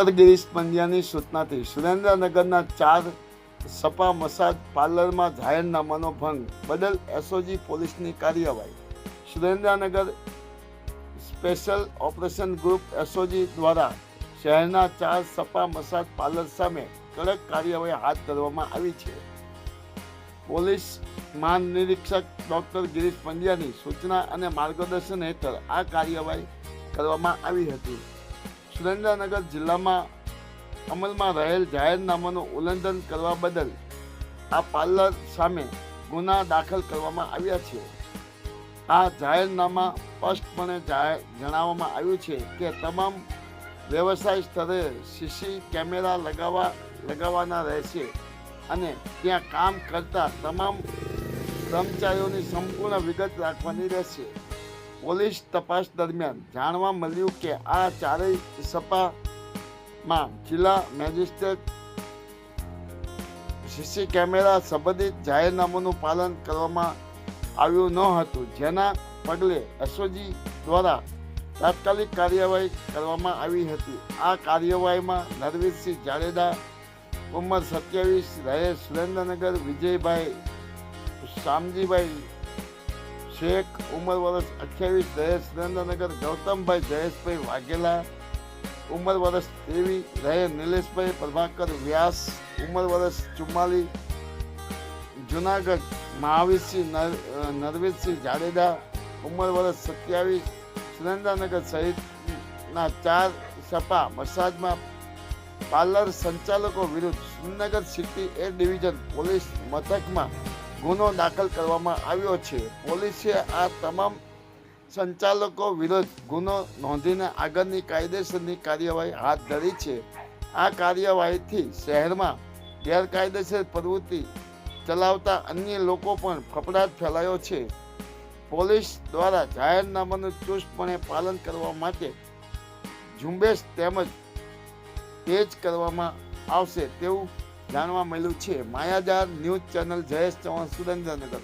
Doctor Girish પંડ્યાની સૂચનાથી સુરેન્દ્રનગરના 4 Sapa massage પાર્લરમાં જાહેરનામાનો ભંગ બદલ એસઓજી પોલીસની કાર્યવાહી. Surendranagar special operation group SOG દ્વારા શહેરના 4 સપા મસાજ પાર્લર સામે કડક કાર્યવાહી હાથ ધરવામાં આવી છે. પોલીસ મહાનિરીક્ષક ડોક્ટર ગિરીશ પંડ્યાની સૂચના અને માર્ગદર્શન હેઠળ આ કાર્યવાહી કરવામાં આવી હતી. સુરેન્દ્રનગર જિલ્લામાં અમલમાં રહેલ જાહેરનામાનું ઉલ્લંઘન કરવા બદલ આ પાર્લર સામે ગુના દાખલ કરવામાં આવ્યા છે. આ જાહેરનામા સ્પષ્ટપણે જણાવવામાં આવ્યું છે કે તમામ વ્યવસાય સ્થળે સીસી કેમેરા લગાવવાના રહેશે અને ત્યાં કામ કરતા તમામ કર્મચારીઓની સંપૂર્ણ વિગત રાખવાની રહેશે. પોલીસ તપાસ દરમિયાન જાણવા મળ્યું કે આ ચારેય સપામાં જિલ્લા મેજિસ્ટ્રેટ સીસી કેમેરા સંબંધિત જાહેરનામાનું પાલન કરવામાં આવ્યું ન હતું, જેના પગલે એસઓજી દ્વારા તાત્કાલિક કાર્યવાહી કરવામાં આવી હતી. આ કાર્યવાહીમાં નરવીરસિંહ જાડેજા ઉંમર 27 રહે સુરેન્દ્રનગર, વિજયભાઈ શામજીભાઈ શેખ ઉંમર વર્ષ 28 રહે સુરેન્દ્રનગર, ગૌતમભાઈ જયેશભાઈ વાઘેલા ઉંમર વર્ષ 23 રહે નિલેશભાઈ પ્રભાકર વ્યાસ ઉંમર વર્ષ 44 જુનાગઢ, મહાવીરસિંહ નરવીરસિંહ જાડેજા ઉંમર વર્ષ 27 સુરેન્દ્રનગર સહિતના 4 સપા મસાજમાં પાર્લર સંચાલકો વિરુદ્ધ સુરેન્દ્રનગર સિટી એ ડિવિઝન પોલીસ મથકમાં ગુનો દાખલ કરવામાં આવ્યો છે. પોલીસે આ તમામ સંચાલકો વિરુદ્ધ ગુનો નોંધીને આગળની કાયદેસરની કાર્યવાહી હાથ ધરી છે. આ કાર્યવાહીથી શહેરમાં ગેરકાયદેસર પ્રવૃત્તિ ચલાવતા અન્ય લોકો પણ ફફડાટ ફેલાયો છે. પોલીસ દ્વારા જાહેરનામાનું ચુસ્તપણે પાલન કરવા માટે ઝુંબેશ તેમજ તેજ કરવામાં આવશે તેવું જાણવા મળ્યું છે. માયાજાર ન્યૂઝ ચેનલ, જયેશ ચૌહાણ, સુરેન્દ્રનગર.